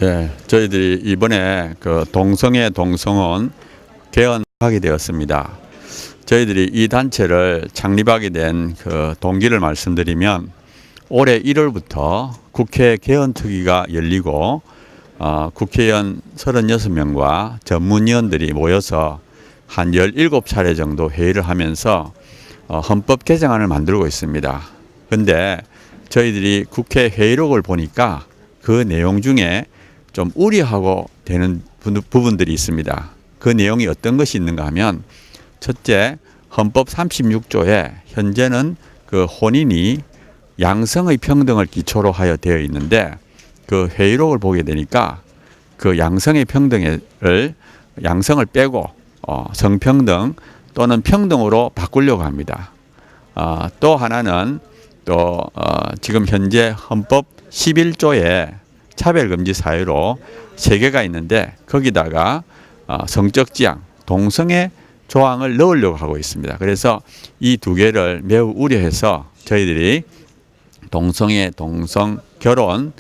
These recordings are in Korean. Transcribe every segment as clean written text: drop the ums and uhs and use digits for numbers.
예, 저희들이 이번에 그 동성애 동성혼 개헌하게 되었습니다. 저희들이 이 단체를 창립하게 된 그 동기를 말씀드리면 올해 1월부터 국회 개헌특위가 열리고 국회의원 36명과 전문위원들이 모여서 한 17차례 정도 회의를 하면서 헌법 개정안을 만들고 있습니다. 그런데 저희들이 국회 회의록을 보니까 그 내용 중에 좀 우려하고 되는 부분들이 있습니다. 그 내용이 어떤 것이 있는가 하면 첫째, 헌법 36조에 현재는 그 혼인이 양성의 평등을 기초로 하여 되어 있는데 그 회의록을 보게 되니까 그 양성의 양성을 빼고 성평등 또는 평등으로 바꾸려고 합니다. 또 하나는 지금 현재 헌법 11조에 차별금지 사유로 3개가 있는데 거기다가 성적 지향, 동성애 조항을 넣으려고 하고 있습니다. 그래서 이 2개를 매우 우려해서 저희들이 동성애, 동성, 결혼,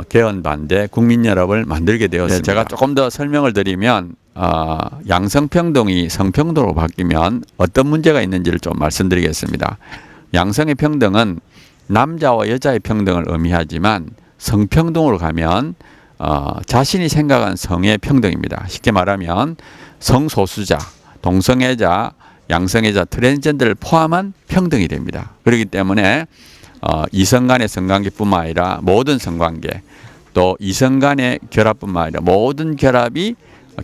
개헌 반대 국민연합을 만들게 되었습니다. 네, 제가 조금 더 설명을 드리면 양성평등이 성평등으로 바뀌면 어떤 문제가 있는지를 좀 말씀드리겠습니다. 양성의 평등은 남자와 여자의 평등을 의미하지만 성평등으로 가면 자신이 생각한 성의 평등입니다. 쉽게 말하면 성소수자, 동성애자, 양성애자, 트랜스젠더를 포함한 평등이 됩니다. 그렇기 때문에 이성 간의 성관계뿐만 아니라 모든 성관계, 또 이성 간의 결합뿐만 아니라 모든 결합이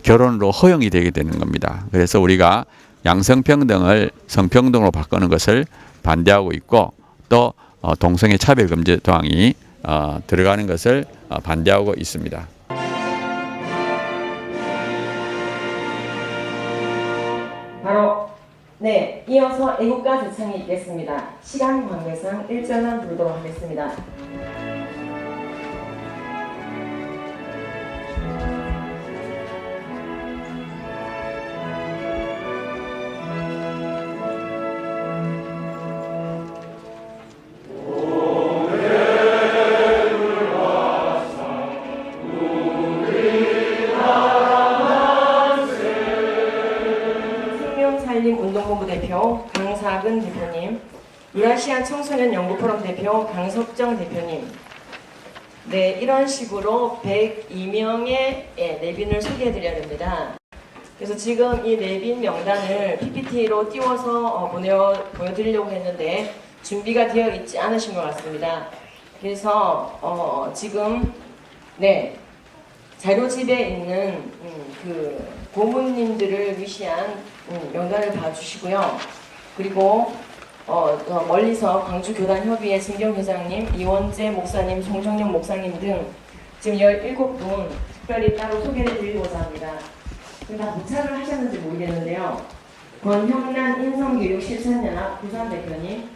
결혼으로 허용이 되게 되는 겁니다. 그래서 우리가 양성평등을 성평등으로 바꾸는 것을 반대하고 있고 또 동성애 차별금지 조항이 들어가는 것을 반대하고 있습니다. 바로 이어서 애국가 대창이 있겠습니다. 시간 관계상 일절만 부르도록 하겠습니다. 운동본부 대표 강사근 대표님, 유라시아 청소년 연구포럼 대표 강석정 대표님. 네, 이런 식으로 102명의 내빈을 소개해드려야 됩니다. 그래서 지금 이 내빈 명단을 PPT로 띄워서 보여드리려고 했는데 준비가 되어 있지 않으신 것 같습니다. 그래서 지금 자료집에 있는 그 고문님들을 위시한 명단을 봐주시고요. 그리고 멀리서 광주교단협의회 승경 회장님, 이원재 목사님, 송정영 목사님 등 지금 17분 특별히 따로 소개를 드리고자 합니다. 다 도착을 하셨는지 모르겠는데요. 권형란 인성교육실천연합 부산 대표님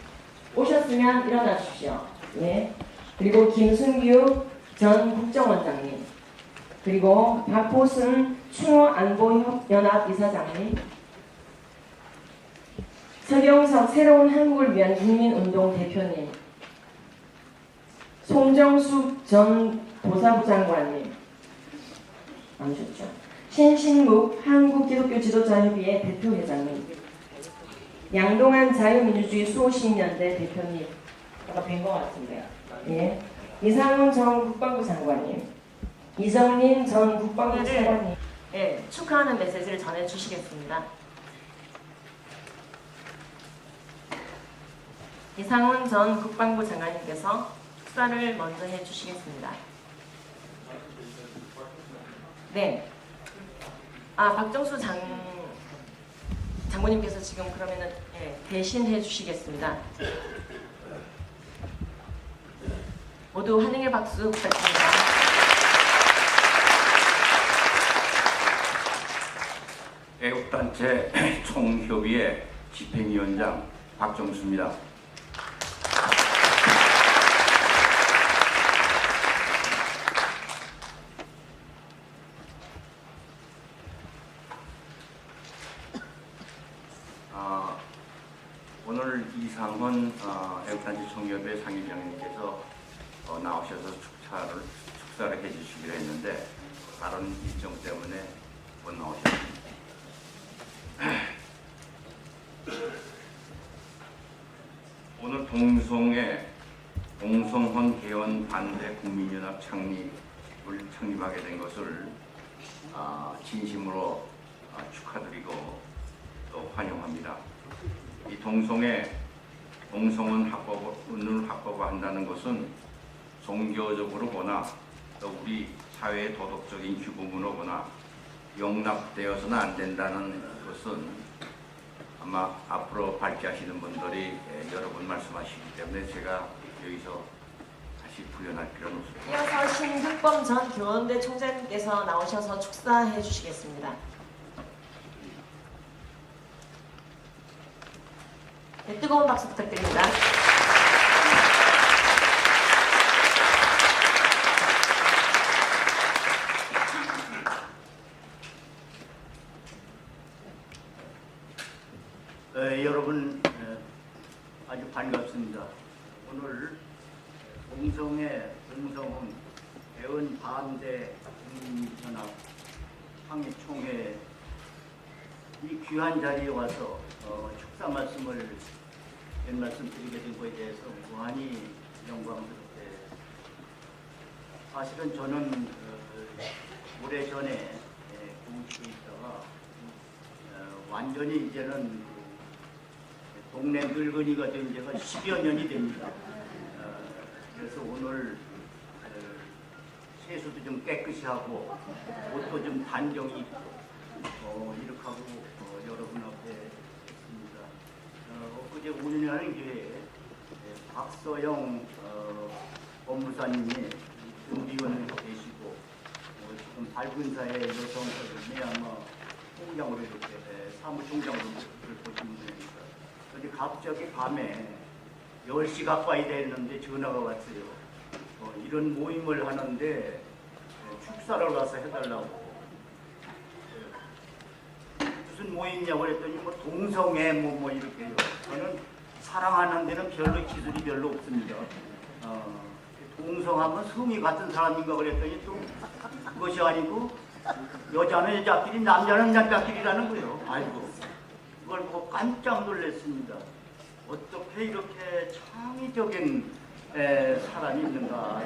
오셨으면 일어나 주십시오. 예. 그리고 김순규 전 국정원장님, 그리고 박보승 충호안보연합 이사장님, 서경석 새로운 한국을 위한 국민운동 대표님, 송정숙 전 보사부 장관님, 아니셨죠? 신신묵 한국기독교지도자협의회 대표회장님, 양동한 자유민주주의 수호신연대 대표님, 아까 뵌 것 같은데요. 예. 이상훈 전 국방부 장관님, 이정린 전 국방부 차관님, 축하하는 메시지를 전해주시겠습니다. 이상훈 전 국방부 장관님께서 축사를 먼저 해주시겠습니다. 네. 박정수 장모님께서 지금 그러면은 대신 해주시겠습니다. 모두 환영의 박수 부탁드립니다. 애국단체 총협의회 집행위원장 박정수입니다. 오늘 이상훈 애국단체 총협회 상임위원님께서 나오셔서 축사를 축사를 해주시기로 했는데 다른 일정 때문에 못 나오셨습니다. 오늘 동성의 동성혼 개헌 반대 국민연합 창립하게 된 것을 진심으로 축하드리고 또 환영합니다. 이 동성혼을 합법화한다는 것은 종교적으로 보나 또 우리 사회의 도덕적인 규범으로 보나 용납되어서는 안 된다는 것은 아마 앞으로 발제하시는 분들이 여러 분 말씀하시기 때문에 제가 여기서 다시 부연할 필요는 없습니다. 이어서 신국범 전 교원대 총장님께서 나오셔서 축사해 주시겠습니다. 네, 뜨거운 박수 부탁드립니다. 여러분 아주 반갑습니다. 오늘 동성혼 개헌 반대 국민연합 창립총회 이 귀한 자리에 와서 축사 말씀을 몇 말씀 드리게 된 것에 대해서 무한히 영광스럽게 사실은 저는 오래전에 고시에 있다가 완전히 이제는 동네 늙은이가 된 지가 10여 년이 됩니다. 그래서 오늘 세수도 좀 깨끗이 하고 옷도 좀 단정히 입고 이렇게 하고 여러분 앞에 있습니다. 엊그제 운영하는 교회에 박서영 법무사님이 준비원 계시고 지금 밝은사의 여성들을 아마 총장으로 이렇게 사무총장으로 보시면 됩니다. 근데 갑자기 밤에 10시 가까이 됐는데 전화가 왔어요. 이런 모임을 하는데 축사를 와서 해달라고. 무슨 모임이냐고 그랬더니 뭐 동성애 뭐 이렇게요. 저는 사랑하는 데는 별로 기술이 별로 없습니다. 동성하면 성이 같은 사람인가 그랬더니 또 그것이 아니고 여자는 여자끼리 남자는 남자끼리라는 거예요. 아이고 그걸 보고 깜짝 놀랐습니다. 어떻게 이렇게 창의적인 사람이 있는가.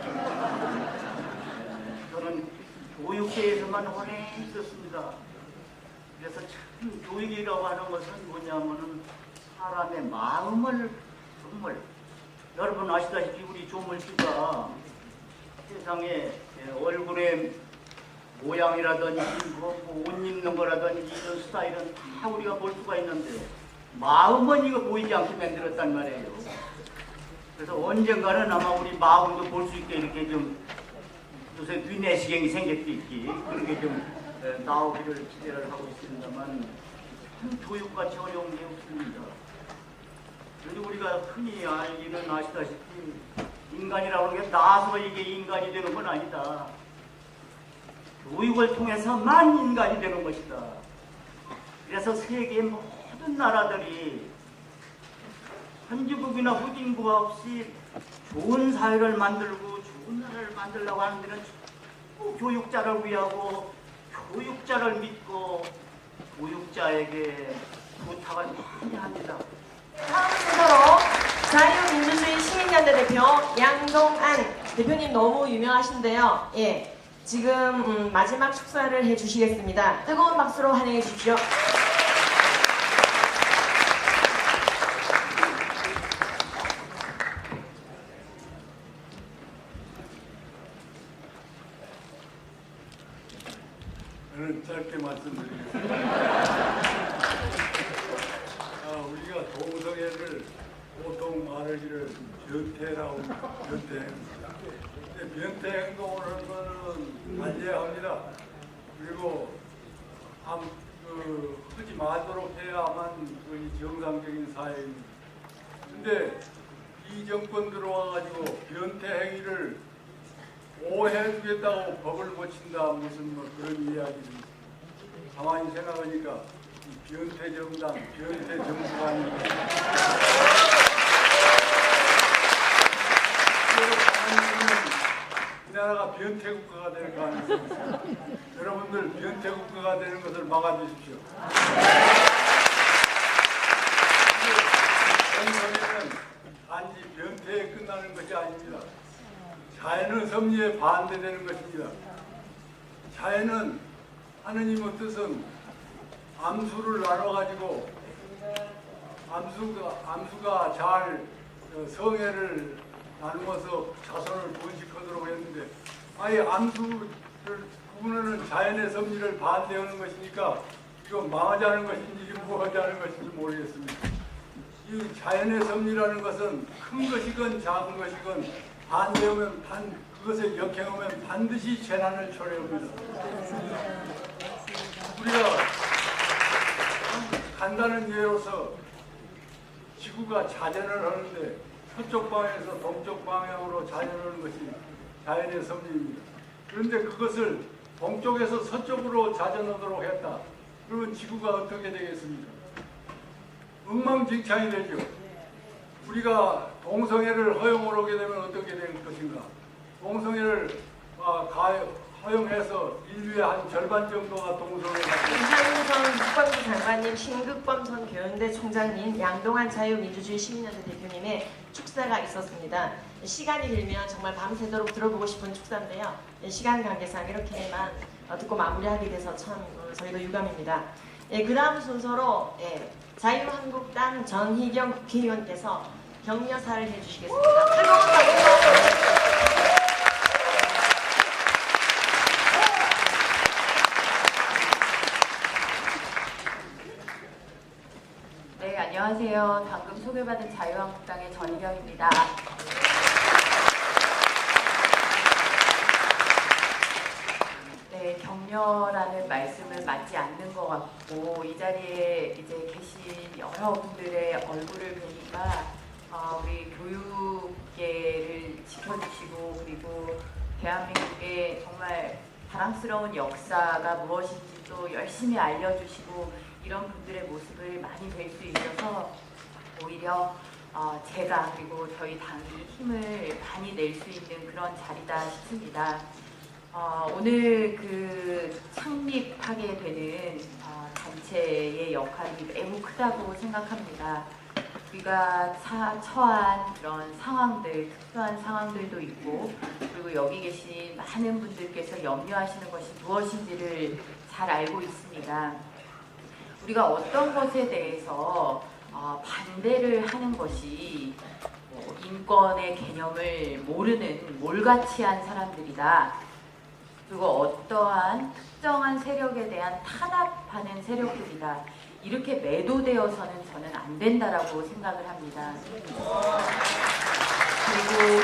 저는 교육계에서만 오래 있었습니다. 그래서 참 교육이라고 하는 것은 뭐냐면은 사람의 마음을 정말 여러분 아시다시피 우리 조물주가 세상에 얼굴에 모양이라든지 뭐 옷 입는 거라든지 이런 스타일은 다 우리가 볼 수가 있는데 마음은 이거 보이지 않게 만들었단 말이에요. 그래서 언젠가는 아마 우리 마음도 볼 수 있게 이렇게 좀 요새 뇌내시경이 생겼겠지 그렇게 좀 나오기를 기대를 하고 있습니다만 참 교육같이 어려운 게 없습니다. 그런데 우리가 흔히 알기는 아시다시피 인간이라고 하는 게 나서 이게 인간이 되는 건 아니다. 교육을 통해서만 인간이 되는 것이다. 그래서 세계의 모든 나라들이 현지국이나 후진국 없이 좋은 사회를 만들고 좋은 나라를 만들려고 하는 데는 전부 교육자를 위하고 교육자를 믿고 교육자에게 부탁을 많이 합니다. 다음 순서로 자유민주주의 시민연대 대표 양동안 대표님 너무 유명하신데요. 예, 지금 마지막 축사를 해주시겠습니다. 뜨거운 박수로 환영해 주십시오. 저는 짧게 말씀드리겠습니다. 우리가 동성애를 보통 말하기를 변태라고 변태. 변태 행동을 하는 것은 반대합니다. 그리고 하지 말도록 해야만 그게 정상적인 사회입니다. 근데 이 정권 들어와가지고 변태 행위를 오해주겠다고 법을 고친다 무슨 뭐 그런 이야기를 가만히 생각하니까 이 변태 정당, 변태 정부가 아니고 그냥 우리나라가 변태 국가가 될 가능성이 있습니다. 여러분들 변태 국가가 되는 것을 막아주십시오. 공성에는 단지 변태에 끝나는 것이 아닙니다. 자연의 섭리에 반대되는 것입니다. 자연은 하느님의 뜻은 암수를 나눠가지고 암수가 잘 성애를 나누어서 자손을 번식하도록 했는데 아예 암수를 구분하는 자연의 섭리를 반대하는 것이니까 이거 망하자는 것인지 이게 뭐하자는 것인지 모르겠습니다. 이 자연의 섭리라는 것은 큰 것이건 작은 것이건 반대하면 그것에 역행하면 반드시 재난을 초래합니다. 우리가 간단한 예로서 지구가 자전을 하는데 서쪽 방향에서 동쪽 방향으로 자전하는 것이 자연의 섭리입니다. 그런데 그것을 동쪽에서 서쪽으로 자전하도록 했다. 그러면 지구가 어떻게 되겠습니까? 엉망진창이 되죠. 우리가 동성애를 허용하게 되면 어떻게 될 것인가? 동성애를 허용해서 인류의 한 절반 정도가 동성애가 이상윤 국방부 장관님, 신극범 전 교연대 총장님, 양동한 자유민주주의 시민연대 대표님의 축사가 있었습니다. 시간이 길면 정말 밤새도록 들어보고 싶은 축사인데요. 시간 관계상 이렇게만 듣고 마무리하게 돼서 참 저희도 유감입니다. 그 다음 순서로 자유한국당 전희경 국회의원께서 격려사를 해주시겠습니다. 뜨거운 박수. 네, 안녕하세요. 방금 소개받은 자유한국당의 전희경입니다. 네, 격려라는 말씀은 맞지 않는 것 같고 이 자리에 이제 계신 여러분들의 얼굴을 보니까 우리 교육계를 지켜주시고 그리고 대한민국의 정말 자랑스러운 역사가 무엇인지 또 열심히 알려주시고 이런 분들의 모습을 많이 뵐 수 있어서 오히려 제가 그리고 저희 당이 힘을 많이 낼 수 있는 그런 자리다 싶습니다. 오늘 그 창립하게 되는 단체의 역할이 매우 크다고 생각합니다. 우리가 처한 그런 상황들, 특수한 상황들도 있고 그리고 여기 계신 많은 분들께서 염려하시는 것이 무엇인지를 잘 알고 있습니다. 우리가 어떤 것에 대해서 반대를 하는 것이 인권의 개념을 모르는 몰가치한 사람들이다. 그리고 어떠한 특정한 세력에 대한 탄압하는 세력들이다. 이렇게 매도되어서는 저는 안 된다라고 생각을 합니다. 그리고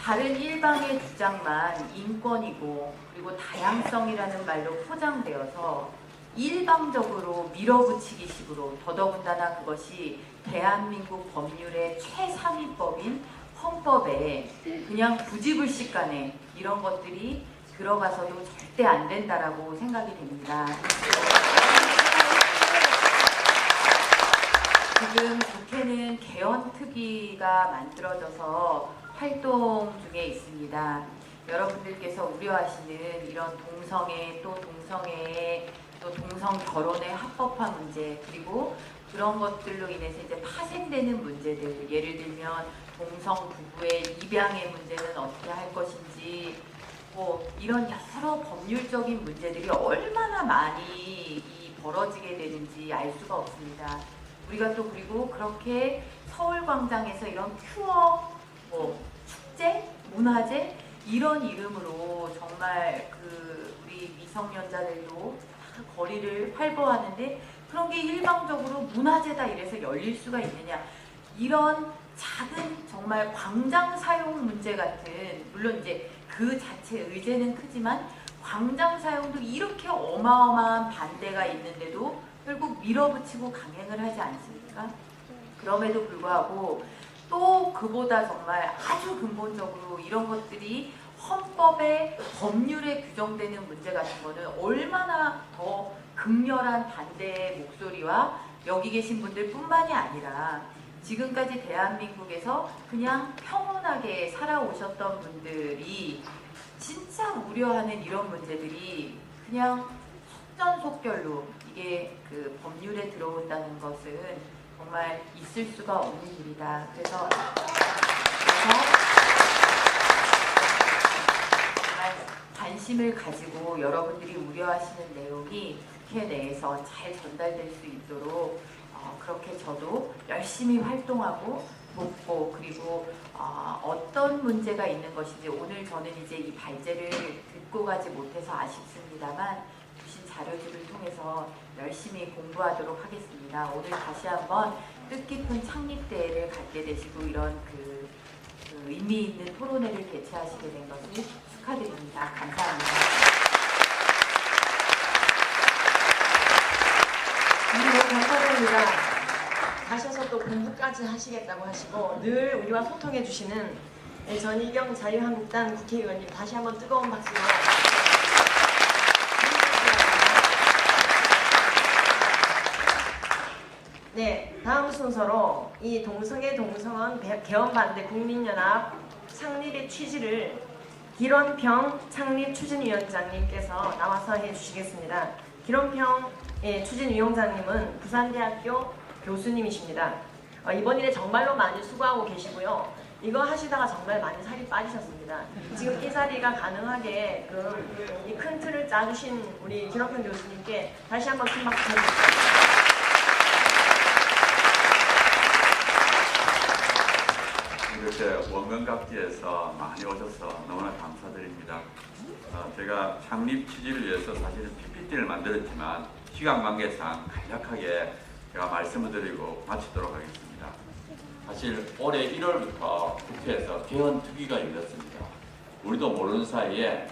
다른 일방의 주장만 인권이고 그리고 다양성이라는 말로 포장되어서 일방적으로 밀어붙이기 식으로 더더군다나 그것이 대한민국 법률의 최상위법인 헌법에 그냥 부지불식간에 이런 것들이 들어가서도 절대 안 된다라고 생각이 됩니다. 지금 국회는 개헌특위가 만들어져서 활동 중에 있습니다. 여러분들께서 우려하시는 이런 동성애 또 동성애의 또 동성 결혼의 합법화 문제 그리고 그런 것들로 인해서 이제 파생되는 문제들 예를 들면 동성 부부의 입양의 문제는 어떻게 할 것인지 뭐 이런 여러 법률적인 문제들이 얼마나 많이 벌어지게 되는지 알 수가 없습니다. 우리가 또 그리고 그렇게 서울광장에서 이런 큐어 뭐 축제, 문화제 이런 이름으로 정말 그 우리 미성년자들도 다 거리를 활보하는데 그런 게 일방적으로 문화제다 이래서 열릴 수가 있느냐. 이런 작은 정말 광장 사용 문제 같은 물론 이제 그 자체 의제는 크지만 광장 사용도 이렇게 어마어마한 반대가 있는데도 결국 밀어붙이고 강행을 하지 않습니까? 그럼에도 불구하고 또 그보다 정말 아주 근본적으로 이런 것들이 헌법에 법률에 규정되는 문제 같은 거는 얼마나 더 극렬한 반대의 목소리와 여기 계신 분들 뿐만이 아니라 지금까지 대한민국에서 그냥 평온하게 살아오셨던 분들이 진짜 우려하는 이런 문제들이 그냥 속전속결로 이게 그 법률에 들어온다는 것은 정말 있을 수가 없는 일이다. 그래서 정말 관심을 가지고 여러분들이 우려하시는 내용이 국회 내에서 잘 전달될 수 있도록 그렇게 저도 열심히 활동하고 돕고 그리고 어떤 문제가 있는 것인지 오늘 저는 이제 이 발제를 듣고 가지 못해서 아쉽습니다만 주신 자료들을 통해서 열심히 공부하도록 하겠습니다. 오늘 다시 한번 뜻깊은 창립대회를 갖게 되시고 이런 그 의미 있는 토론회를 개최하시게 된 것을 축하드립니다. 감사합니다. 감사드립니다. 가셔서 또 공부까지 하시겠다고 하시고 늘 우리와 소통해 주시는 전희경 자유한국당 국회의원님 다시 한번 뜨거운 박수로 네, 다음 순서로 이 동성애 동성원 개헌 반대 국민연합 창립의 취지를 길원평 창립추진위원장님께서 나와서 해주시겠습니다. 길원평 추진위원장님은 부산대학교 교수님이십니다. 이번 일에 정말로 많이 수고하고 계시고요. 이거 하시다가 정말 많이 살이 빠지셨습니다. 지금 이 자리가 가능하게 이 큰 틀을 짜주신 우리 길원평 교수님께 다시 한번 큰 박수 쳐주십시오. 이렇게 원근각지에서 많이 오셔서 너무나 감사드립니다. 제가 창립 취지를 위해서 사실은 PPT를 만들었지만 시간 관계상 간략하게 제가 말씀을 드리고 마치도록 하겠습니다. 사실 올해 1월부터 국회에서 개헌 특위가 열렸습니다. 우리도 모르는 사이에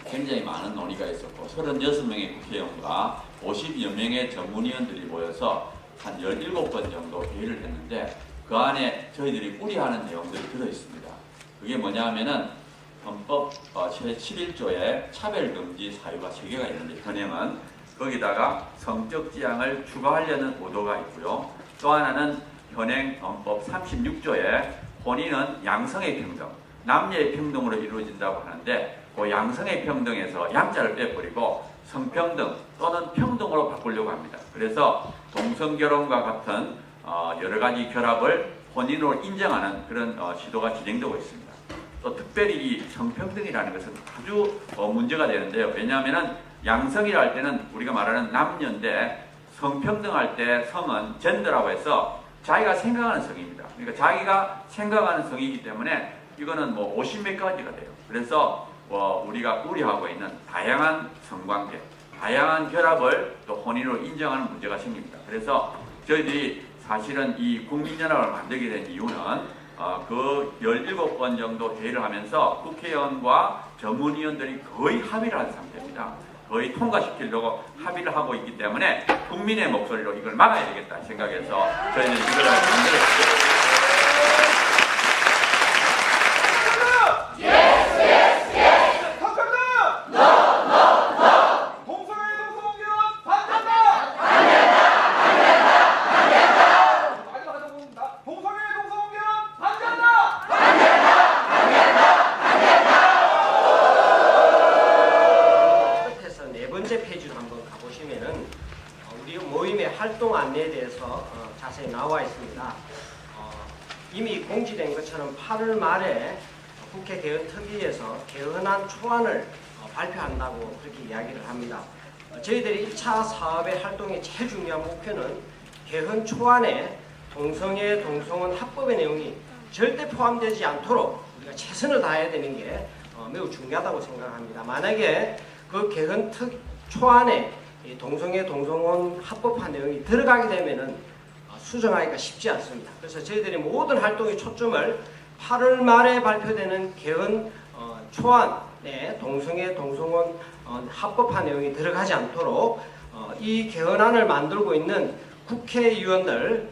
굉장히 많은 논의가 있었고 36명의 국회의원과 50여 명의 전문위원들이 모여서 한 17번 정도 회의를 했는데 그 안에 저희들이 우려하는 내용들이 들어있습니다. 그게 뭐냐 하면은 헌법 제7일조에 차별금지 사유가 3개가 있는데 현행은 거기다가 성적 지향을 추가하려는 의도가 있고요. 또 하나는 현행 헌법 36조에 본인은 양성의 평등, 남녀의 평등으로 이루어진다고 하는데 그 양성의 평등에서 양자를 빼버리고 성평등 또는 평등으로 바꾸려고 합니다. 그래서 동성결혼과 같은 여러 가지 결합을 혼인으로 인정하는 그런 시도가 진행되고 있습니다. 또 특별히 이 성평등이라는 것은 아주 문제가 되는데요. 왜냐하면 양성이라 할 때는 우리가 말하는 남녀인데 성평등할 때 성은 젠더라고 해서 자기가 생각하는 성입니다. 그러니까 자기가 생각하는 성이기 때문에 이거는 뭐 50몇 가지가 돼요. 그래서 우리가 우려하고 있는 다양한 성관계, 다양한 결합을 또 혼인으로 인정하는 문제가 생깁니다. 그래서 저희들이 사실은 이 국민연합을 만들게 된 이유는 그 17번 정도 회의를 하면서 국회의원과 전문위원들이 거의 합의를 한 상태입니다. 거의 통과시키려고 합의를 하고 있기 때문에 국민의 목소리로 이걸 막아야 되겠다 생각해서 저희들이 이걸 만들었습니다. 활동 안내에 대해서 자세히 나와 있습니다. 이미 공지된 것처럼 8월 말에 국회 개헌특위에서 개헌안 초안을 발표한다고 그렇게 이야기를 합니다. 저희들이 1차 사업의 활동의 제일 중요한 목표는 개헌 초안에 동성애, 동성혼 합법의 내용이 절대 포함되지 않도록 우리가 최선을 다해야 되는 게 매우 중요하다고 생각합니다. 만약에 그 개헌 초안에 이 동성애, 동성혼 합법화 내용이 들어가게 되면은 수정하기가 쉽지 않습니다. 그래서 저희들이 모든 활동의 초점을 8월 말에 발표되는 개헌 초안에 동성애, 동성혼 합법화 내용이 들어가지 않도록 이 개헌안을 만들고 있는 국회의원들,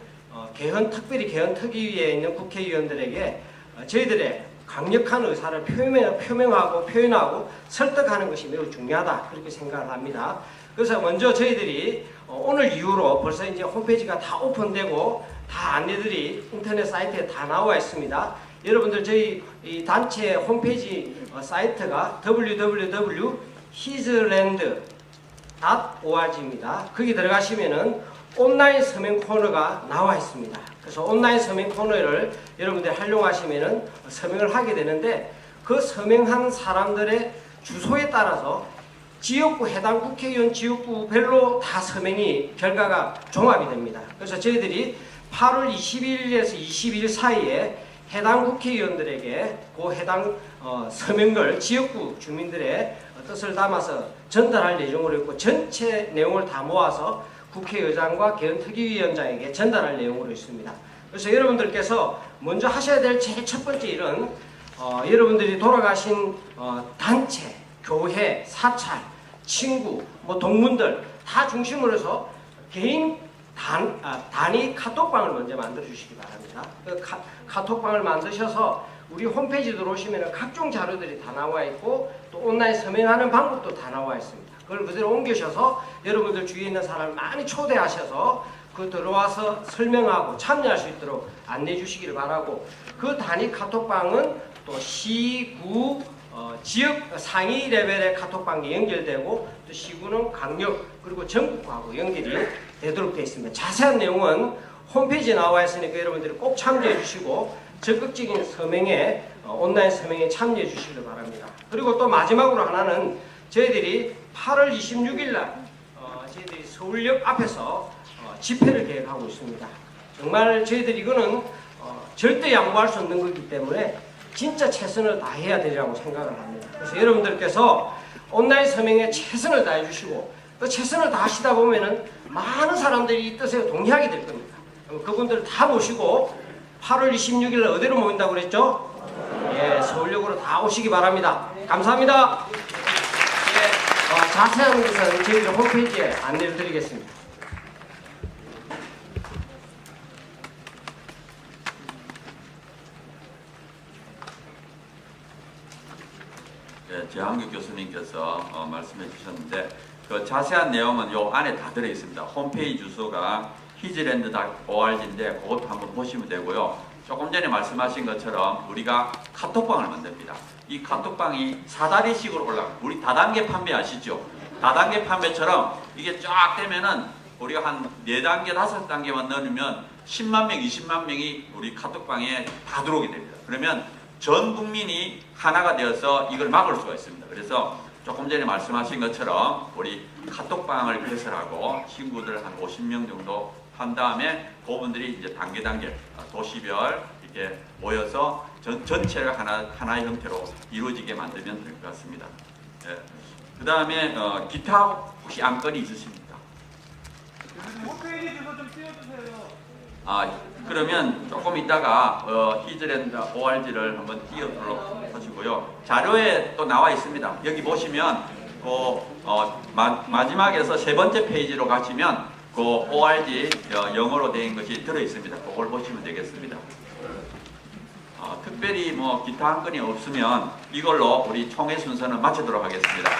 특별히 개헌특위에 있는 국회의원들에게 저희들의 강력한 의사를 표명하고 설득하는 것이 매우 중요하다 그렇게 생각을 합니다. 그래서 먼저 저희들이 오늘 이후로 벌써 이제 홈페이지가 다 오픈되고 다 안내들이 인터넷 사이트에 다 나와 있습니다. 여러분들 저희 이 단체 홈페이지 사이트가 www.hisland.org입니다. 거기 들어가시면은 온라인 서명 코너가 나와 있습니다. 그래서 온라인 서명 코너를 여러분들이 활용하시면은 서명을 하게 되는데 그 서명한 사람들의 주소에 따라서 지역구 해당 국회의원 지역구별로 다 서명이 결과가 종합이 됩니다. 그래서 저희들이 8월 20일에서 22일 사이에 해당 국회의원들에게 그 해당 서명을 지역구 주민들의 뜻을 담아서 전달할 예정으로 있고 전체 내용을 다 모아서 국회의장과 개헌특위위원장에게 전달할 내용으로 있습니다. 그래서 여러분들께서 먼저 하셔야 될 제일 첫 번째 일은 여러분들이 돌아가신 단체, 교회, 사찰, 친구, 뭐 동문들 다 중심으로 해서 개인 단위 카톡방을 먼저 만들어 주시기 바랍니다. 그 카톡방을 만드셔서 우리 홈페이지 들어오시면 각종 자료들이 다 나와 있고 또 온라인 서명하는 방법도 다 나와 있습니다. 그걸 그대로 옮기셔서 여러분들 주위에 있는 사람을 많이 초대하셔서 그 들어와서 설명하고 참여할 수 있도록 안내해 주시기를 바라고 그 단위 카톡방은 또 시, 구, 지역 상위 레벨의 카톡방에 연결되고 또 시구는 강력 그리고 전국하고 연결이 되도록 되어 있습니다. 자세한 내용은 홈페이지에 나와 있으니까 여러분들이 꼭 참조해 주시고 적극적인 서명에 온라인 서명에 참여해 주시길 바랍니다. 그리고 또 마지막으로 하나는 저희들이 8월 26일 날 저희들이 서울역 앞에서 집회를 계획하고 있습니다. 정말 저희들이 이거는 절대 양보할 수 없는 거기 때문에 진짜 최선을 다해야 되리라고 생각을 합니다. 그래서 여러분들께서 온라인 서명에 최선을 다해 주시고 또 최선을 다하시다 보면은 많은 사람들이 이 뜻에 동의하게 될 겁니다. 그분들 다 모시고 8월 26일 어디로 모인다고 그랬죠? 예, 서울역으로 다 오시기 바랍니다. 감사합니다. 예, 자세한 것은 저희 홈페이지에 안내를 드리겠습니다. 네, 재한규 교수님께서 말씀해 주셨는데 그 자세한 내용은 요 안에 다 들어 있습니다. 홈페이지 주소가 hisland.org인데 그것도 한번 보시면 되고요. 조금 전에 말씀하신 것처럼 우리가 카톡방을 만듭니다. 이 카톡방이 4다리식으로 올라가. 우리 다단계 판매 아시죠? 다단계 판매처럼 이게 쫙 되면은 우리가 한 4단계, 5단계만 넣으면 10만 명, 20만 명이 우리 카톡방에 다 들어오게 됩니다. 그러면 전 국민이 하나가 되어서 이걸 막을 수가 있습니다. 그래서 조금 전에 말씀하신 것처럼 우리 카톡방을 개설하고 친구들 한 50명 정도 한 다음에 그분들이 이제 단계 도시별 이렇게 모여서 전체가 하나의 형태로 이루어지게 만들면 될 것 같습니다. 예. 그 다음에 기타 혹시 안건이 있으십니까? 홈페이지 주소 좀 띄워주세요. 그러면 조금 있다가 hisland org를 한번 띄워보도록 하시고요. 자료에 또 나와 있습니다. 여기 보시면 마지막에서 세 번째 페이지로 가시면 그 org 영어로 된 것이 들어 있습니다. 그걸 보시면 되겠습니다. 특별히 뭐 기타 한 건이 없으면 이걸로 우리 총회 순서는 마치도록 하겠습니다.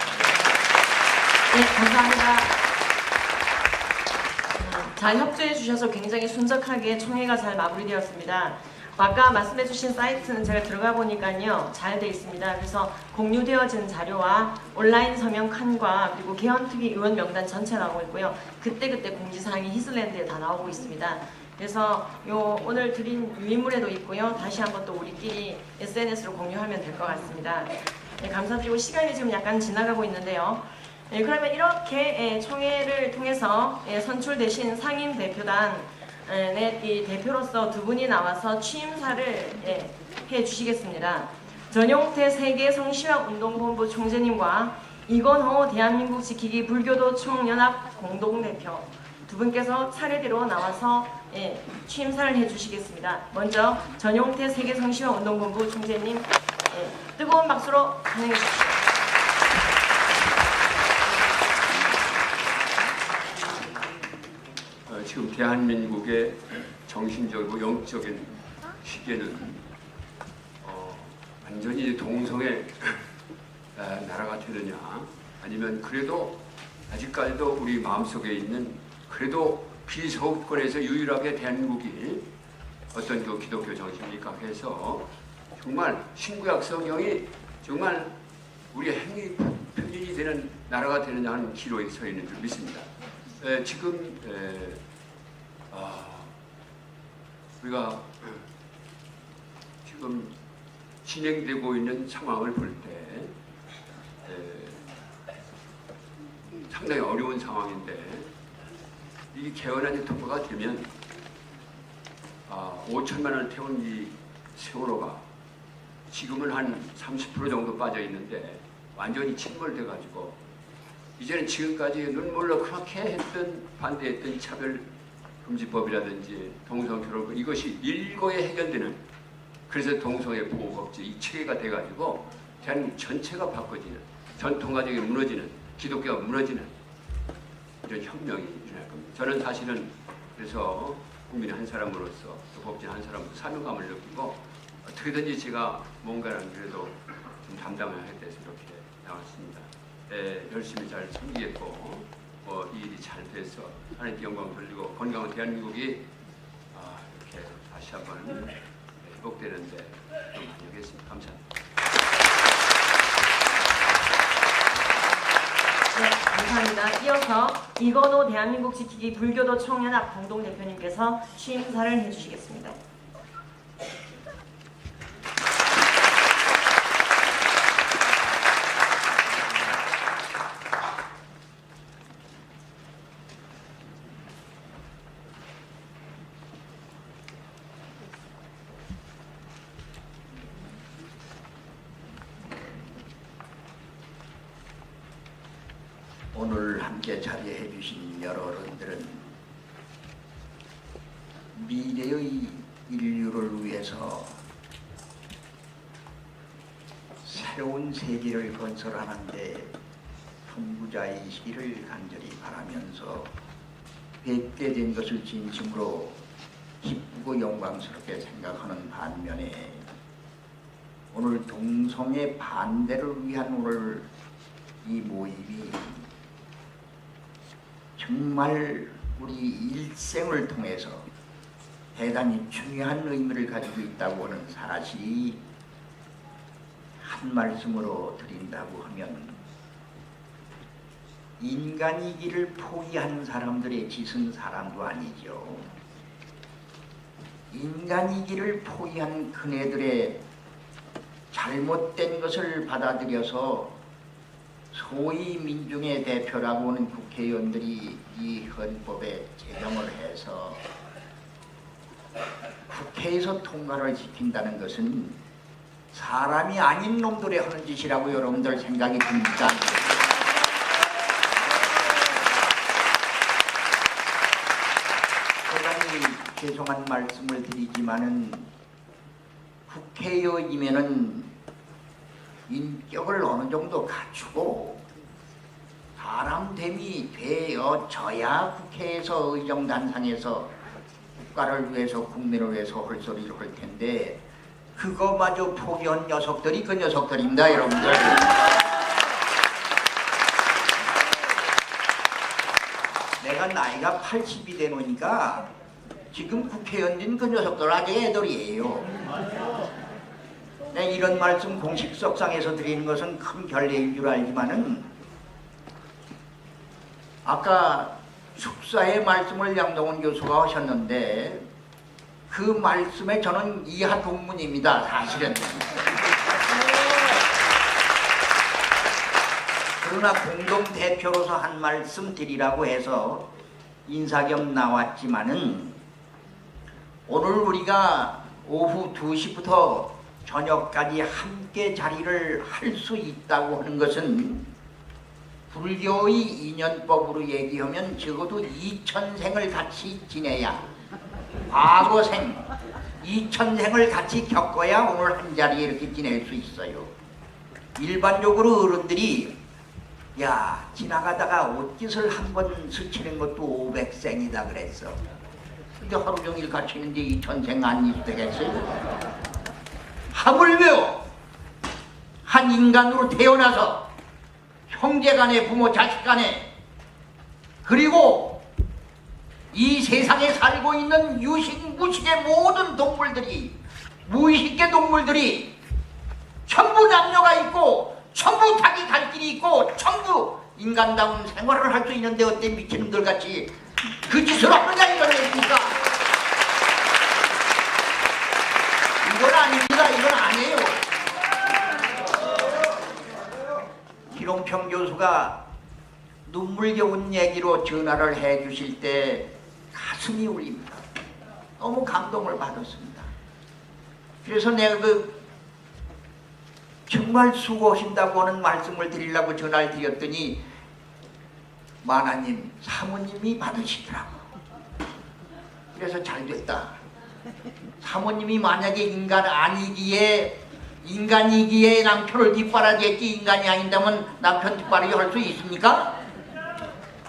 네, 감사합니다. 잘 협조해 주셔서 굉장히 순적하게 총회가 잘 마무리되었습니다. 아까 말씀해 주신 사이트는 제가 들어가 보니까요 잘 돼 있습니다. 그래서 공유되어진 자료와 온라인 서명 칸과 그리고 개헌특위 의원 명단 전체 나오고 있고요. 그때그때 공지사항이 히슬랜드에 다 나오고 있습니다. 그래서 오늘 드린 유인물에도 있고요. 다시 한번 또 우리끼리 SNS로 공유하면 될 것 같습니다. 네, 감사드리고 시간이 지금 약간 지나가고 있는데요. 네, 그러면 이렇게 총회를 통해서 선출되신 상임 대표단 이 대표로서 두 분이 나와서 취임사를 해 주시겠습니다. 전용태 세계성시화운동본부 총재님과 이건호 대한민국 지키기 불교도 총연합 공동대표 두 분께서 차례대로 나와서 취임사를 해 주시겠습니다. 먼저 전용태 세계성시화운동본부 총재님 뜨거운 박수로 환영해 주십시오. 지금 대한민국의 정신적이고 영적인 시기에는 완전히 동성의 나라가 되느냐 아니면 그래도 아직까지도 우리 마음속에 있는 그래도 비서구권에서 유일하게 대한민국이 어떤 그 기독교 정신입니까 해서 정말 신구약 성경이 정말 우리 행위 표준이 되는 나라가 되느냐는 기로에 서 있는 줄 믿습니다. 지금 우리가 지금 진행되고 있는 상황을 볼 때 상당히 어려운 상황인데 이 개헌안이 통과가 되면 5천만 원을 태운 이 세월호가 지금은 한 30% 정도 빠져 있는데 완전히 침몰돼 가지고 이제는 지금까지 눈물로 그렇게 했던 반대했던 차별금지법이라든지 동성결혼 이것이 일거에 해결되는 그래서 동성애 보호법제 이 체계가 돼 가지고 대한민국 전체가 바꿔지는 전통가족이 무너지는 기독교가 무너지는 이런 혁명이 일어날 겁니다. 저는 사실은 그래서 국민의 한 사람으로서 또 법진 한 사람으로서 사명감을 느끼고 어떻게든지 제가 뭔가는 그래도 좀 담당을 해야 돼서 이렇게 나왔습니다. 열심히 잘 섬기겠고 이 일이 잘 돼서 하나님께 영광 돌리고 건강한 대한민국이 이렇게 다시 한번 회복되는데 좀 많이 하겠습니다. 감사합니다. 네, 감사합니다. 이어서 이건호 대한민국 지키기 불교도 청년합 공동대표님께서 취임 인사를 해주시겠습니다. 오늘 함께 자리해 주신 여러 어른들은 미래의 인류를 위해서 새로운 세계를 건설하는데 선구자이시기를 간절히 바라면서 뵙게 된 것을 진심으로 기쁘고 영광스럽게 생각하는 반면에 오늘 동성애 반대를 위한 오늘 이 모임이 정말 우리 일생을 통해서 대단히 중요한 의미를 가지고 있다고 하는 사실이 한 말씀으로 드린다고 하면 인간이기를 포기한 사람들의 짓은 사람도 아니죠. 인간이기를 포기한 그네들의 잘못된 것을 받아들여서 소위 민중의 대표라고 하는 국회의원들이 이 헌법에 제정을 해서 국회에서 통과를 시킨다는 것은 사람이 아닌 놈들이 하는 짓이라고 여러분들 생각이 듭니까? 대단히 죄송한 말씀을 드리지만은 국회의원이면은 인격을 어느 정도 갖추고 사람됨이 되어져야 국회에서 의정단상에서 국가를 위해서 국민을 위해서 헐소리를 할 텐데 그거마저 포기한 녀석들이 그 녀석들입니다, 여러분들. 내가 나이가 80이 되노니까 지금 국회의원인 그 녀석들 아직 애들이에요. 네, 이런 말씀 공식석상에서 드리는 것은 큰 결례인 줄 알지만은 아까 숙사의 말씀을 양동원 교수가 하셨는데 그 말씀에 저는 이하 동문입니다. 사실은. 그러나 공동대표로서 한 말씀 드리라고 해서 인사 겸 나왔지만은 오늘 우리가 오후 2시부터 저녁까지 함께 자리를 할 수 있다고 하는 것은 불교의 인연법으로 얘기하면 적어도 2000생을 같이 지내야 과거생 2000생을 같이 겪어야 오늘 한 자리에 이렇게 지낼 수 있어요. 일반적으로 어른들이 야 지나가다가 옷깃을 한 번 스치는 것도 500생이다 그랬어. 근데 하루 종일 같이 있는데 2000생 안 있어도 되겠어요? 하물며 한 인간으로 태어나서 형제간에 부모 자식간에 그리고 이 세상에 살고 있는 유식, 무식의 모든 동물들이, 무의식의 동물들이 전부 남녀가 있고 전부 자기 갈 길이 있고 전부 인간다운 생활을 할 수 있는데 어때 미친놈들 같이 그 짓을 하느냐 이걸 얘기입니까? 이건 아닙니다. 이건 아니에요. 기롱평 교수가 눈물겨운 얘기로 전화를 해 주실 때 가슴이 울립니다. 너무 감동을 받았습니다. 그래서 내가 정말 수고하신다고 하는 말씀을 드리려고 전화를 드렸더니 만화님, 사모님이 받으시더라고. 그래서 잘 됐다. 사모님이 만약에 인간이기에 남편을 뒷바라지했지 인간이 아닌다면 남편 뒷바라지 할 수 있습니까?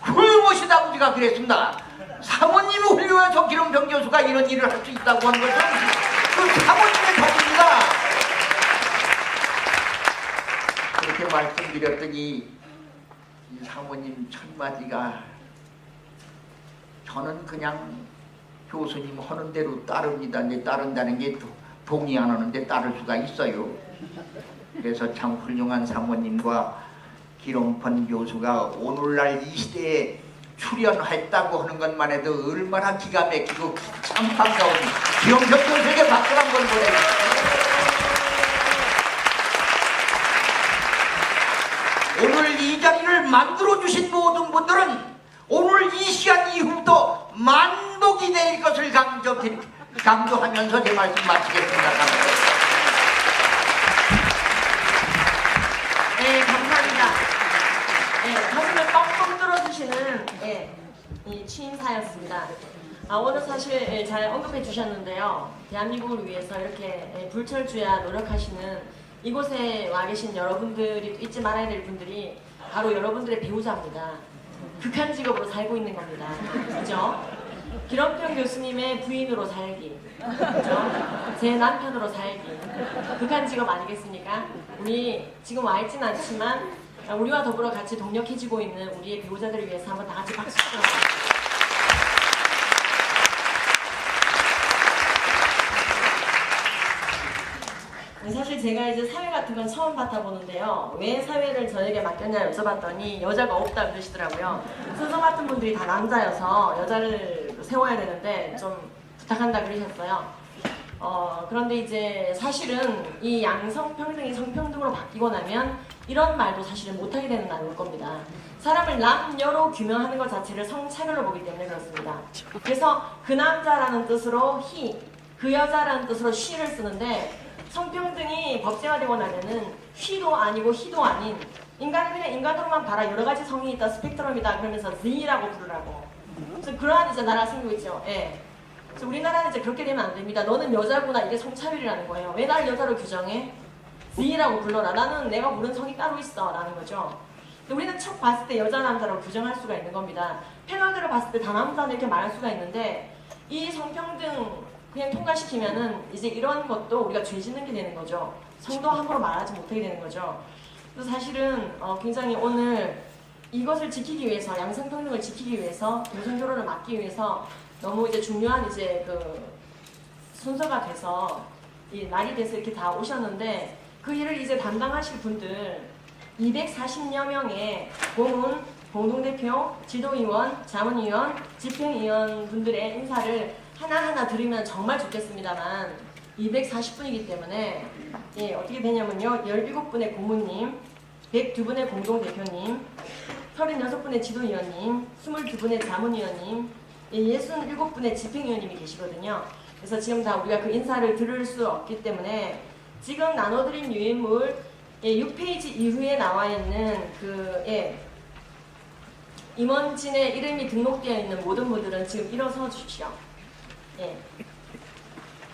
훌륭하시다고 우리가 그랬습니다. 사모님이 훌륭해서 기름병 교수가 이런 일을 할 수 있다고 한 것은 그 사모님의 덕입니다. 그렇게 말씀드렸더니 이 사모님 첫마디가 저는 그냥 교수님 하는 대로 따릅니다. 내 따른다는 게 동의 안 하는데 따를 수가 있어요. 그래서 참 훌륭한 사모님과 기롱펀 교수가 오늘날 이 시대에 출연했다고 하는 것만 해도 얼마나 기가 막히고 참 반가운 기롱펀 교수에게 박수 한번 보내주세요. 오늘 이 자리를 만들어주신 모든 분들은 오늘 이 시간 이후부터 만복이 될 것을 강조하면서 제 말씀 마치겠습니다. 네, 감사합니다. 네, 가슴을 뻥뻥 뚫어주시는 이 취임사였습니다. 오늘 사실 잘 언급해 주셨는데요. 대한민국을 위해서 이렇게 불철주야 노력하시는 이곳에 와 계신 여러분들이 잊지 말아야 될 분들이 바로 여러분들의 배우자입니다. 극한 직업으로 살고 있는 겁니다. 그죠? 기롱평 교수님의 부인으로 살기, 그죠? 제 남편으로 살기, 극한 직업 아니겠습니까? 우리 지금 와 있지는 않지만 우리와 더불어 같이 동력해지고 있는 우리의 배우자들을 위해서 한번 다 같이 박수 쳐주세요. 사실 제가 이제 사회 같은 건 처음 맡아보는데요. 왜 사회를 저에게 맡겼냐 여쭤봤더니 여자가 없다 그러시더라고요. 순서 맡은 분들이 다 남자여서 여자를 세워야 되는데 좀 부탁한다 그러셨어요. 그런데 이제 사실은 이 양성평등이 성평등으로 바뀌고 나면 이런 말도 사실은 못하게 되는 날이 올 겁니다. 사람을 남녀로 규명하는 것 자체를 성차별로 보기 때문에 그렇습니다. 그래서 그 남자라는 뜻으로 he, 그 여자라는 뜻으로 she를 쓰는데 성평등이 법제화되고 나면은 she도 아니고 he도 아닌 인간을 그냥 인간으로만 봐라. 여러 가지 성이 있다. 스펙트럼이다. 그러면서 the라고 부르라고. 그래서 그러한 이제 나라가 생기고 있죠. 예. 그래서 우리나라는 이제 그렇게 되면 안 됩니다. 너는 여자구나. 이게 성차별이라는 거예요. 왜 날 여자로 규정해? the라고 불러라. 나는 내가 부른 성이 따로 있어. 라는 거죠. 근데 우리는 척 봤을 때 여자 남자라고 규정할 수가 있는 겁니다. 패널들을 봤을 때 다 남자 이렇게 말할 수가 있는데 이 성평등 그냥 통과시키면은 이제 이런 것도 우리가 죄 짓는 게 되는 거죠. 성도 함부로 말하지 못하게 되는 거죠. 그래서 사실은 굉장히 오늘 이것을 지키기 위해서 양성평등을 지키기 위해서 동성결혼을 막기 위해서 너무 이제 중요한 이제 그 순서가 돼서 이 날이 돼서 이렇게 다 오셨는데 그 일을 이제 담당하실 분들 240여 명의 고문, 공동대표, 지도위원, 자문위원, 집행위원 분들의 인사를 하나하나 드리면 정말 좋겠습니다만 240분이기 때문에 어떻게 되냐면요. 17분의 고문님, 102분의 공동대표님, 36분의 지도위원님, 22분의 자문위원님, 67분의 집행위원님이 계시거든요. 그래서 지금 다 우리가 그 인사를 들을 수 없기 때문에 지금 나눠드린 유인물 6페이지 이후에 나와 있는 임원진의 이름이 등록되어 있는 모든 분들은 지금 일어서 주십시오.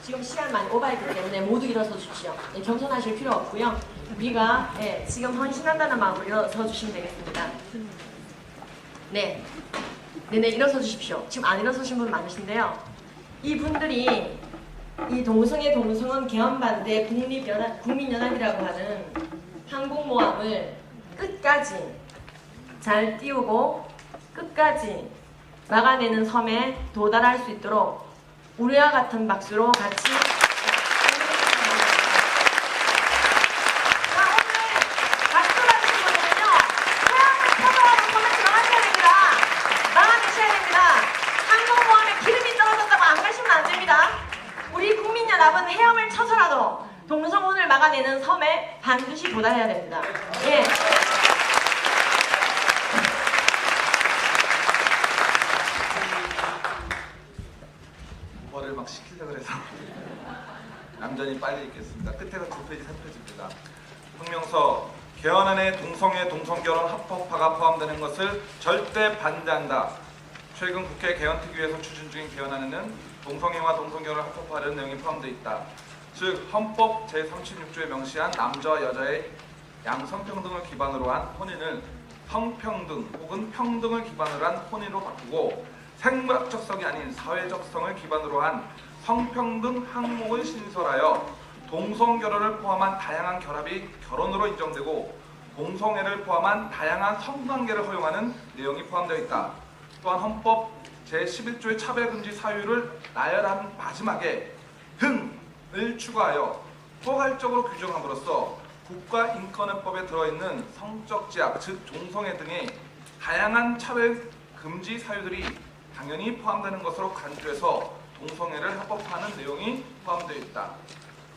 지금 시간 많이 오버했기 때문에 모두 일어서 주십시오. 겸손하실 필요 없고요. 우리가 지금 헌신한다는 마음으로 일어서 주시면 되겠습니다. 네, 일어서 주십시오. 지금 안 일어서신 분 많으신데요. 이 분들이 이 동성애 동성원 개헌반대 국민연합이라고 하는 항공모함을 끝까지 잘 띄우고 끝까지 막아내는 섬에 도달할 수 있도록 우리와 같은 박수로 같이 자, 오늘 박수 받으신 분들은요, 태양을 쳐서라도 섬에 들어가셔야 됩니다. 막아내셔야 됩니다. 항공모함에 기름이 떨어졌다고 안 가시면 안 됩니다. 우리 국민연합은 헤엄을 쳐서라도 동성혼을 막아내는 섬에 반드시 도달해야 됩니다. 예. 뭐를 막 시키려고 그래서 얌전히 빨리 읽겠습니다. 끝에가 2페이지, 3페이지입니다. 성명서 개헌안에 동성애, 동성결혼 합법화가 포함되는 것을 절대 반대한다. 최근 국회 개헌특위에서 추진 중인 개헌안에는 동성애와 동성결혼을 합법화하는 내용이 포함되어 있다. 즉 헌법 제36조에 명시한 남자와 여자의 양성평등을 기반으로 한 혼인을 성평등 혹은 평등을 기반으로 한 혼인으로 바꾸고 생물학적성이 아닌 사회적성을 기반으로 한 성평등 항목을 신설하여 동성결혼을 포함한 다양한 결합이 결혼으로 인정되고 동성애를 포함한 다양한 성관계를 허용하는 내용이 포함되어 있다. 또한 헌법 제11조의 차별금지 사유를 나열한 마지막에 등을 추가하여 포괄적으로 규정함으로써 국가인권법에 들어있는 성적 제약, 즉 동성애 등의 다양한 차별금지 사유들이 당연히 포함되는 것으로 간주해서 동성애를 합법화하는 내용이 포함되어 있다.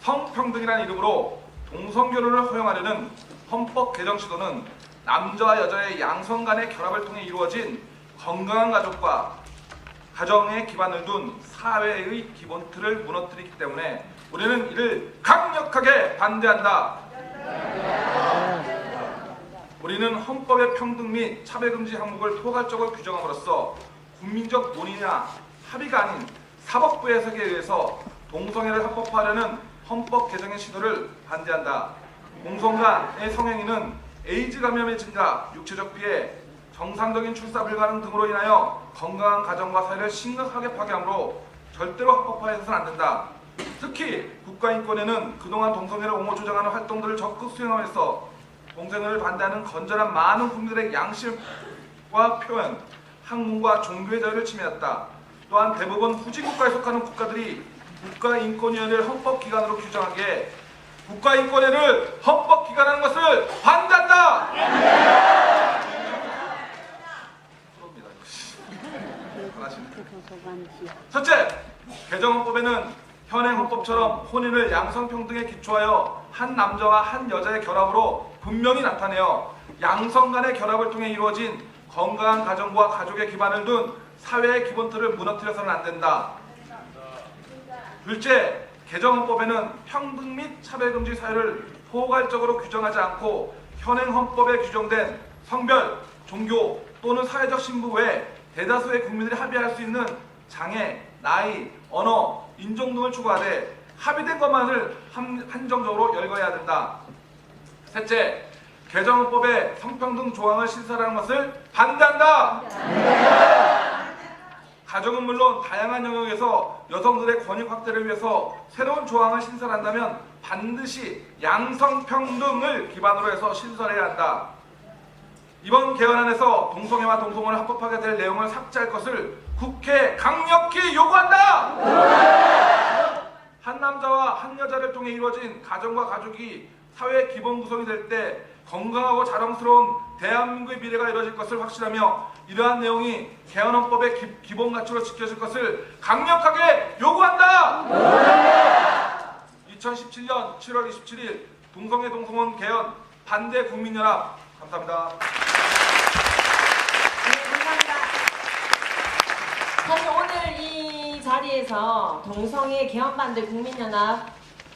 성평등이라는 이름으로 동성결혼을 허용하려는 헌법 개정 시도는 남자와 여자의 양성 간의 결합을 통해 이루어진 건강한 가족과 가정의 기반을 둔 사회의 기본 틀을 무너뜨리기 때문에 우리는 이를 강력하게 반대한다. 우리는 헌법의 평등 및 차별금지 항목을 포괄적으로 규정함으로써 국민적 논의나 합의가 아닌 사법부의 해석에 의해서 동성애를 합법화하려는 헌법 개정의 시도를 반대한다. 동성간의 성행위는 에이즈 감염의 증가, 육체적 피해, 정상적인 출산 불가능 등으로 인하여 건강한 가정과 사회를 심각하게 파괴하므로 절대로 합법화해서는 안 된다. 특히 국가인권에는 그동안 동성애를 옹호 조장하는 활동들을 적극 수행하면서 동성애를 반대하는 건전한 많은 국민들의 양심과 표현, 학문과 종교의 자유를 침해했다. 또한 대부분 후진국가에 속하는 국가들이 국가인권위원회를 헌법기관으로 규정하기에 국가인권위를 헌법기관하는 것을 반대한다. 첫째, 개정헌법에는 현행 헌법처럼 혼인을 양성평등에 기초하여 한 남자와 한 여자의 결합으로 분명히 나타내어 양성 간의 결합을 통해 이루어진 건강한 가정과 가족의 기반을 둔 사회의 기본틀을 무너뜨려서는 안 된다. 둘째, 개정헌법에는 평등 및 차별금지 사유를 포괄적으로 규정하지 않고 현행 헌법에 규정된 성별, 종교 또는 사회적 신분 외 대다수의 국민들이 합의할 수 있는 장애, 나이, 언어, 인종 등을 추구하되 합의된 것만을 한정적으로 열거해야 된다. 셋째, 개정헌법에 성평등 조항을 신설하는 것을 반대한다. 가정은 물론 다양한 영역에서 여성들의 권익 확대를 위해서 새로운 조항을 신설한다면 반드시 양성평등을 기반으로 해서 신설해야 한다. 이번 개헌안에서 동성애와 동성혼을 합법하게 될 내용을 삭제할 것을 국회에 강력히 요구한다. 한 남자와 한 여자를 통해 이루어진 가정과 가족이 사회의 기본 구성이 될 때 건강하고 자랑스러운 대한민국의 미래가 이루어질 것을 확신하며 이러한 내용이 개헌헌법의 기본 가치로 지켜질 것을 강력하게 요구한다. 2017년 7월 27일 동성애 동성혼 개헌 반대 국민연합. 감사합니다. 네, 감사합니다. 사실 오늘 이 자리에서 동성애 개헌 반대 국민연합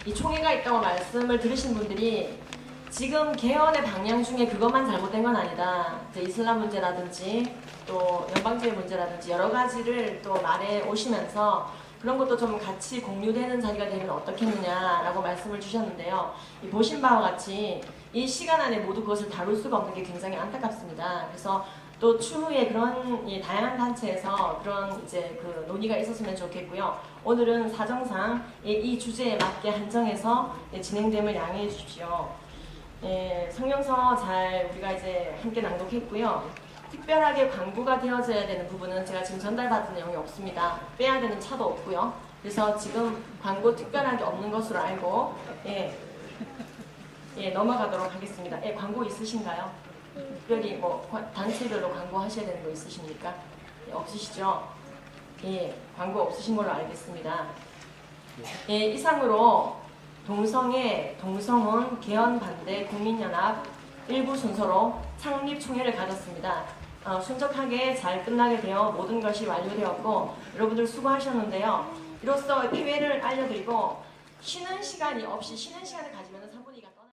이 총회가 있다고 말씀을 들으신 분들이 지금 개헌의 방향 중에 그것만 잘못된 건 아니다. 이슬람 문제라든지 또 연방주의 문제라든지 여러 가지를 또 말해 오시면서 그런 것도 좀 같이 공유되는 자리가 되면 어떻겠느냐라고 말씀을 주셨는데요. 이 보신 바와 같이 이 시간 안에 모두 그것을 다룰 수가 없는 게 굉장히 안타깝습니다. 그래서 또 추후에 그런 다양한 단체에서 그런 이제 그 논의가 있었으면 좋겠고요. 오늘은 사정상 이 주제에 맞게 한정해서 진행됨을 양해해 주십시오. 성명서 잘 우리가 이제 함께 낭독했고요. 특별하게 광고가 되어져야 되는 부분은 제가 지금 전달받은 내용이 없습니다. 빼야 되는 차도 없고요. 그래서 지금 광고 특별하게 없는 것으로 알고 넘어가도록 하겠습니다. 광고 있으신가요? 특별히 뭐 단체별로 광고하셔야 되는 거 있으십니까? 없으시죠? 광고 없으신 걸로 알겠습니다. 이상으로 동성은 개헌 반대 국민연합 일부 순서로 창립총회를 가졌습니다. 순적하게 잘 끝나게 되어 모든 것이 완료되었고 여러분들 수고하셨는데요. 이로써 폐회를 알려드리고 쉬는 시간이 없이 쉬는 시간을 가지면 3분이